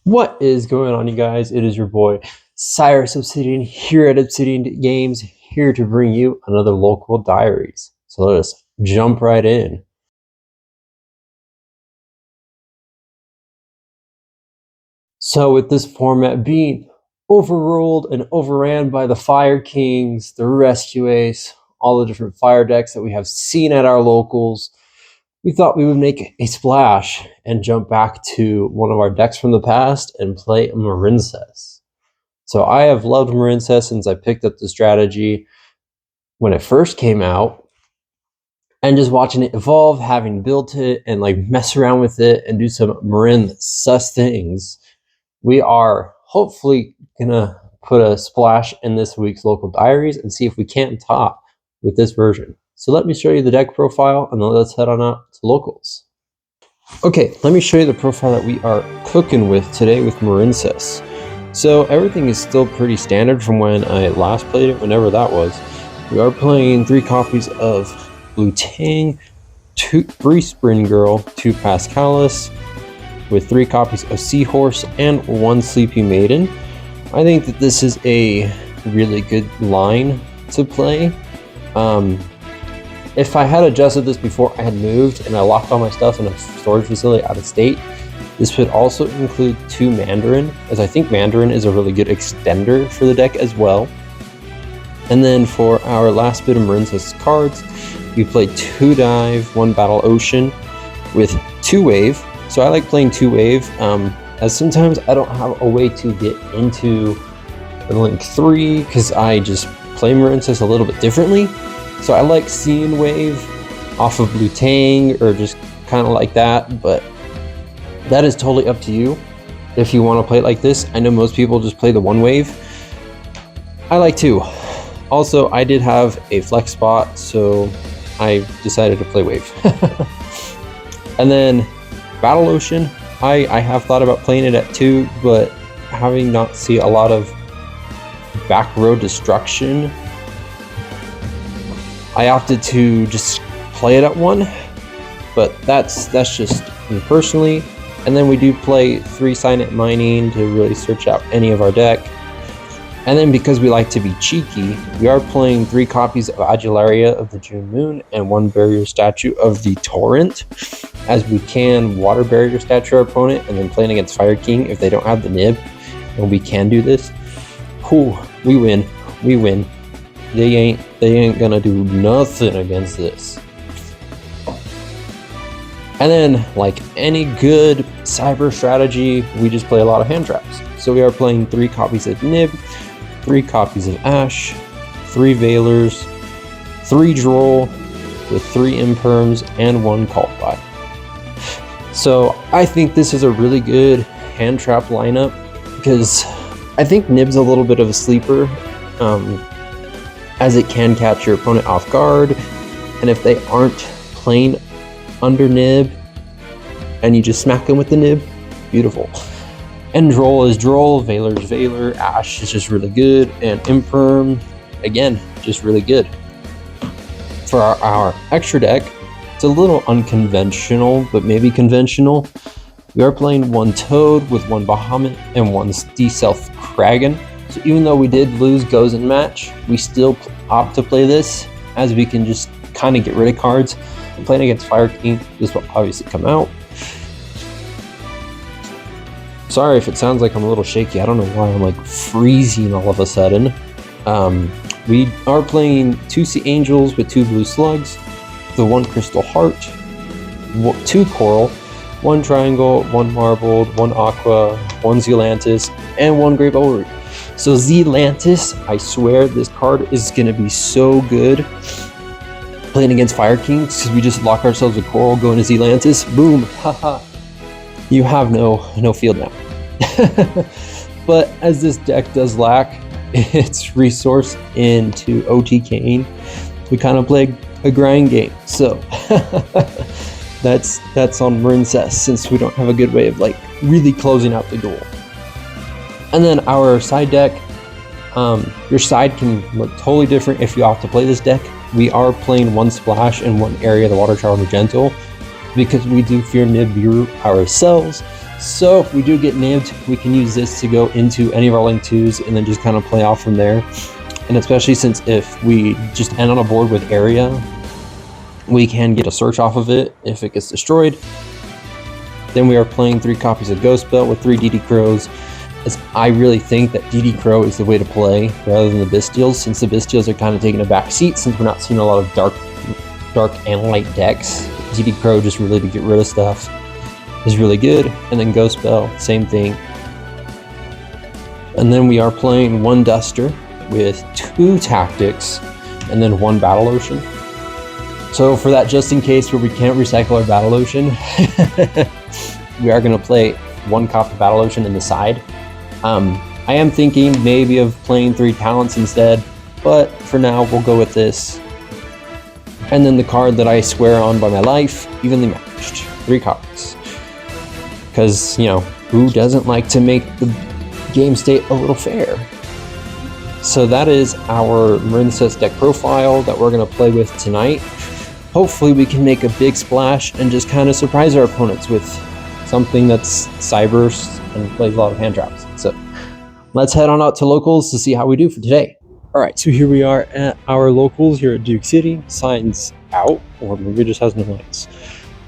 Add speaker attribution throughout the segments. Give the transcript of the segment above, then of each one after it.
Speaker 1: What is going on, you guys? It is your boy Cyrus Obsidian here at Obsidian Games, here to bring you another Local Diaries. So let us jump right in. So with this format being overruled and overran by the Fire Kings, the Rescue Ace, all the different fire decks that we have seen at our locals, we thought we would make a splash and jump back to one of our decks from the past and play Marincess. So I have loved Marincess since I picked up the strategy when it first came out, and just watching it evolve, having built it and like mess around with it and do some Marincess things, we are hopefully gonna put a splash in this week's Local Diaries and see if we can't top with this version. So let me show you the deck profile and then let's head on out to locals. Okay, let me show you the profile that we are cooking with today with Marincess. So everything is still pretty standard from when I last played it, whenever that was. We are playing 3 copies of Blue Tang, 3 Spring Girl, 2 Pascalis, with 3 copies of Seahorse and 1 Sleepy Maiden. I think that this is a really good line to play. If I had adjusted this before I had moved and I locked all my stuff in a storage facility out of state, this would also include 2 Mandarin, as I think Mandarin is a really good extender for the deck as well. And then for our last bit of Marincess cards, we play 2 Dive, 1 Battle Ocean with 2 Wave. So I like playing 2 Wave, as sometimes I don't have a way to get into the Link 3 because I just play Marincess a little bit differently. So I like seeing Wave off of Blue Tang or just kind of like that, but that is totally up to you if you want to play it like this. I know most people just play the 1 Wave. I like 2. Also, I did have a flex spot, so I decided to play Wave. And then Battle Ocean, I have thought about playing it at 2, but having not seen a lot of back row destruction, I opted to just play it at 1, but that's just me personally. And then we do play 3 Signet Mining to really search out any of our deck. And then because we like to be cheeky, we are playing 3 copies of Adularia of the June Moon and 1 Barrier Statue of the Torrent, as we can Water Barrier Statue our opponent and then playing against Fire King if they don't have the nib, and we can do this. Whew, we win. They ain't gonna do nothing against this. And then, like any good cyber strategy, we just play a lot of hand traps. So we are playing 3 copies of Nib, 3 copies of Ash, 3 Veilers, 3 Droll, with 3 Imperms and 1 Cult By. So I think this is a really good hand trap lineup because I think Nib's a little bit of a sleeper, as it can catch your opponent off guard, and if they aren't playing under Nib and you just smack them with the Nib, beautiful. And Droll is Droll, Veiler's Veiler, Ash is just really good, and Imperm, again, just really good. For our extra deck, it's a little unconventional, but maybe conventional. We are playing 1 Toad with 1 Bahamut and 1 D-Self Kragan. So even though we did lose Goes and Match, we still opt to play this, as we can just kind of get rid of cards. I'm playing against Fire King, this will obviously come out. Sorry if it sounds like I'm a little shaky, I don't know why I'm like freezing all of a sudden. We are playing 2 Sea Angels with 2 Blue Slugs, the 1 Crystal Heart, 2 Coral, 1 Triangle, 1 Marbled, 1 Aqua, 1 Zealantis, and 1 Grave Overroot. So Zealantis, I swear this card is going to be so good playing against Fire Kings, because we just lock ourselves with Coral, go into Zealantis, boom, haha. You have no field now. But as this deck does lack its resource into OTKing, we kind of play a grind game. So that's on Marincess, since we don't have a good way of like really closing out the goal. And then our side deck, your side can look totally different if you opt to play this deck. We are playing 1 Splash and 1 Area of the Water Tower Magento, because we do fear Nibiru ourselves. So if we do get nibbed, we can use this to go into any of our link 2s and then just kind of play off from there. And especially since if we just end on a board with area, we can get a search off of it if it gets destroyed. Then we are playing 3 copies of Ghost Belt with 3 DD Crows, as I really think that DD Crow is the way to play rather than the Bystials, since the Bystials are kind of taking a back seat since we're not seeing a lot of dark and light decks. DD Crow just really to get rid of stuff is really good. And then Ghost Belt, same thing. And then we are playing 1 Duster with 2 Tactics and then 1 Battle Ocean. So for that just in case where we can't recycle our Battle Ocean, we are going to play 1 copy of Battle Ocean in the side. I am thinking maybe of playing 3 talents instead, but for now we'll go with this. And then the card that I swear on by my life, evenly matched, 3 copies. Because, you know, who doesn't like to make the game state a little fair? So that is our Marincess deck profile that we're going to play with tonight. Hopefully we can make a big splash and just kind of surprise our opponents with something that's Cyberse and plays a lot of hand traps. So let's head on out to locals to see how we do for today. All right, so here we are at our locals here at Duke City. Signs out, or maybe it just has no lights.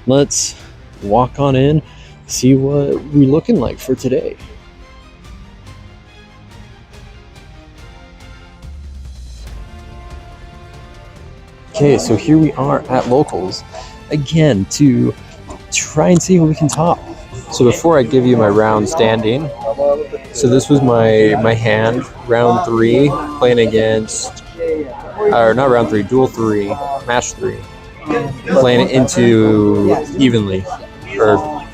Speaker 1: Let's walk on in, see what we're looking like for today. Okay, so here we are at locals again to try and see what we can top. So before I give you my round standing, so this was my hand, round 3, playing against, or not round 3, duel 3, match 3, playing it into evenly, or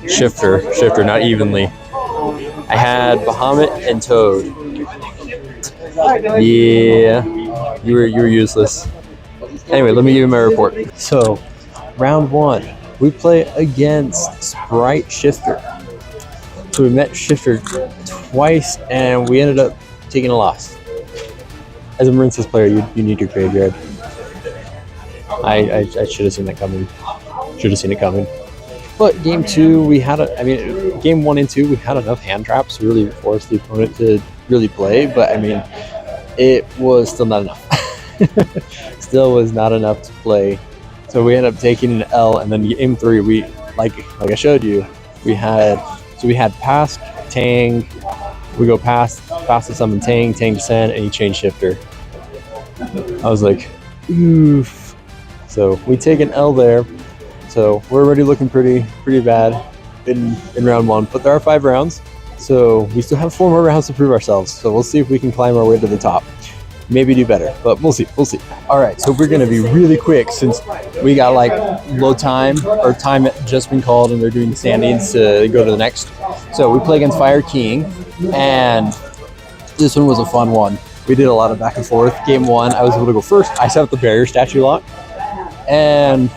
Speaker 1: shifter, not evenly. I had Bahamut and Toad. Yeah, you were useless. Anyway, let me give you my report. So, round 1, we play against Sprite Shifter. So we met Shifter twice, and we ended up taking a loss. As a Marincess player, you need your graveyard. I should have seen that coming. Should have seen it coming. But game 2, we had game 1 and 2, we had enough hand traps to really force the opponent to really play. But I mean, it was still not enough. Still was not enough to play. So we ended up taking an L, and then game 3, we like I showed you, we had past Tang, we go past to summon Tang to send, and he changed Shifter. I was like, oof. So we take an L there. So we're already looking pretty bad in round 1, but there are 5 rounds, so we still have 4 more rounds to prove ourselves. So we'll see if we can climb our way to the top. Maybe do better, but we'll see. All right, so we're gonna be really quick since we got like low time, or time had just been called and they're doing standings to go to the next. So we play against Fire King, and this one was a fun one. We did a lot of back and forth. Game 1, I was able to go first. I set up the barrier statue lock, and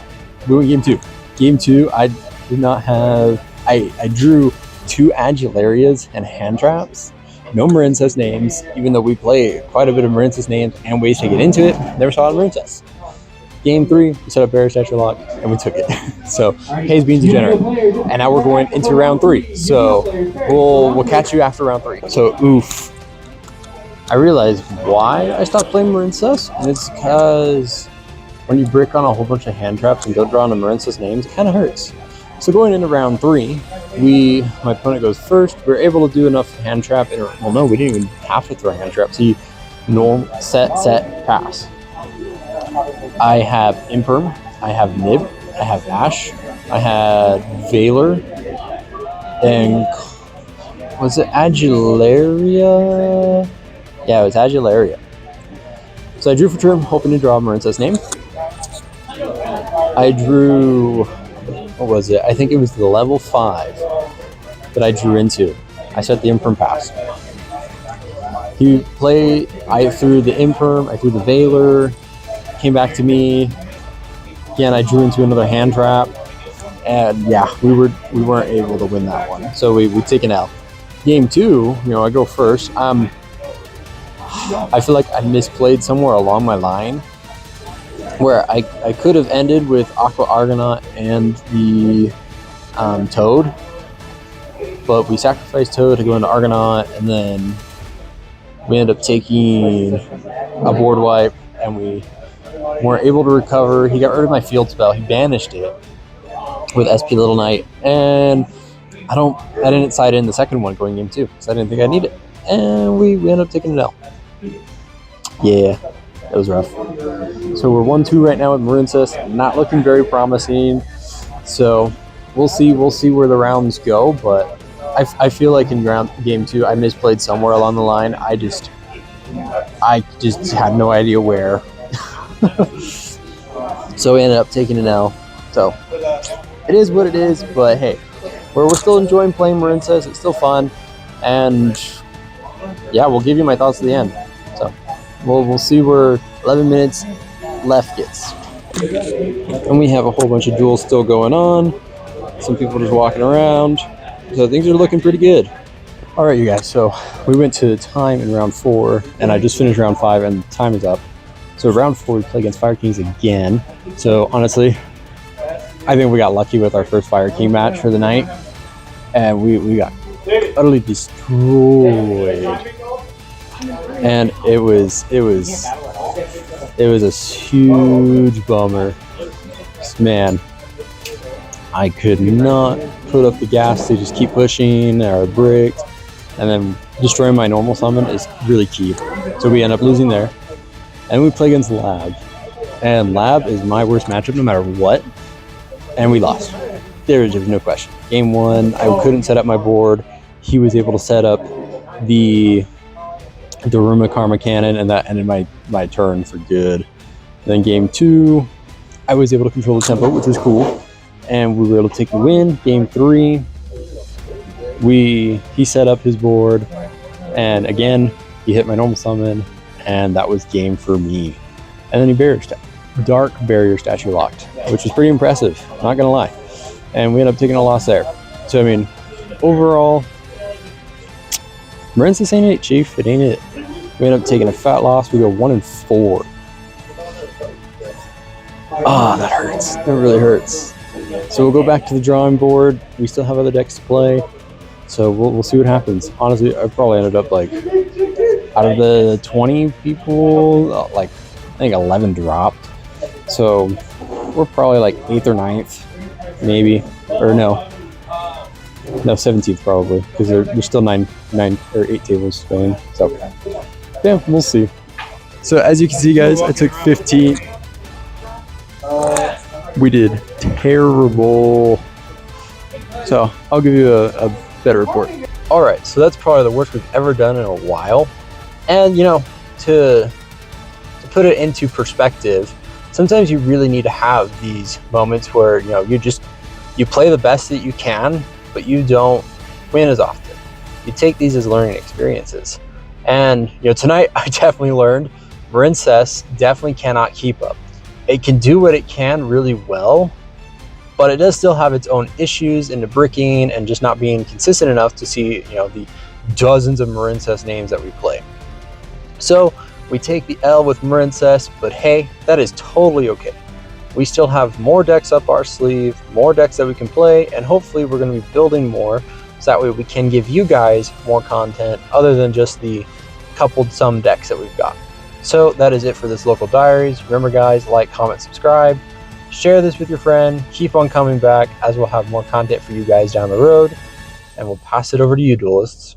Speaker 1: we went game 2. Game 2, I did not have, I drew 2 Agilarias and hand traps. No Marincess names, even though we play quite a bit of Marincess names and ways to get into it. Never saw it in Marincess. Game 3, we set up barrier statue lock, and we took it. So, Hayes Beans Degenerate. And now we're going into round 3. So, we'll catch you after round 3. So, oof. I realized why I stopped playing Marincess, and it's because when you brick on a whole bunch of hand traps and don't draw on the Marincess names, it kind of hurts. So going into round 3, my opponent goes first. We were able to do enough hand trap. Well, no, we didn't even have to throw hand traps. He norm, set, pass. I have Imperm. I have Nib. I have Ash. I had Valor. And was it Agilaria? Yeah, it was Agilaria. So I drew for turn, hoping to draw a Marincess name. I drew, what was it? I think it was the level 5 that I drew into. I set the Imperm pass. He played, I threw the Imperm, I threw the Valor, came back to me. Again, I drew into another hand trap. And yeah, we weren't able to win that one. So we take an L. Game 2, I go first. I feel like I misplayed somewhere along my line where I could have ended with Aqua Argonaut and the Toad, but we sacrificed Toe to go into Argonaut, and then we ended up taking a board wipe, and we weren't able to recover. He got rid of my field spell. He banished it with SP Little Knight, and I didn't side in the second one going game 2 because I didn't think I needed it, and we ended up taking an L. Yeah, that was rough. So we're 1-2 right now with Marincess, not looking very promising. So we'll see where the rounds go, but I feel like in game 2 I misplayed somewhere along the line. I just had no idea where. So we ended up taking an L. So it is what it is, but hey, we're still enjoying playing Marincess. It's still fun, and yeah, we'll give you my thoughts at the end. So we'll see where 11 minutes left gets. And we have a whole bunch of duels still going on. Some people just walking around. So things are looking pretty good. All right, you guys. So we went to time in round 4, and I just finished round 5, and time is up. So round 4, we play against Fire Kings again. So honestly, I think we got lucky with our first Fire King match for the night, and we got utterly destroyed. And it was a huge bummer. Man, I could not put up the gas to just keep pushing or bricked, and then destroying my normal summon is really key. So we end up losing there, and we play against Lab, and Lab is my worst matchup no matter what, and we lost. There is no question. Game 1, I couldn't set up my board. He was able to set up the Ruma Karma Cannon, and that ended my turn for good. And then game 2, I was able to control the tempo, which was cool, and we were able to take the win. Game 3, he set up his board, and again, he hit my normal summon, and that was game for me. And then he Dark Barrier Statue locked, which was pretty impressive, not gonna lie. And we ended up taking a loss there. So I mean, overall, Marincess ain't it, Chief. It ain't it. We end up taking a fat loss. We go 1-4. Ah, that hurts. That really hurts. So we'll go back to the drawing board. We still have other decks to play, so we'll see what happens. Honestly, I probably ended up like, out of the 20 people, like I think 11 dropped. So we're probably like 8th or 9th, maybe, or no, 17th probably, because there's still 9 or 8 tables going. So yeah, we'll see. So as you can see, guys, I took 15. We did terrible. So I'll give you a better report. All right, so that's probably the worst we've ever done in a while. And you know, to put it into perspective, sometimes you really need to have these moments where, you know, you play the best that you can, but you don't win as often. You take these as learning experiences. And you know, tonight I definitely learned Marincess definitely cannot keep up. It can do what it can really well, but it does still have its own issues in the bricking and just not being consistent enough to see, you know, the dozens of Marincess names that we play. So we take the L with Marincess, but hey, that is totally okay. We still have more decks up our sleeve, more decks that we can play, and hopefully we're going to be building more, so that way we can give you guys more content other than just the coupled some decks that we've got. So that is it for this Local Diaries. Remember guys, like, comment, subscribe, share this with your friend, keep on coming back as we'll have more content for you guys down the road, and we'll pass it over to you, duelists.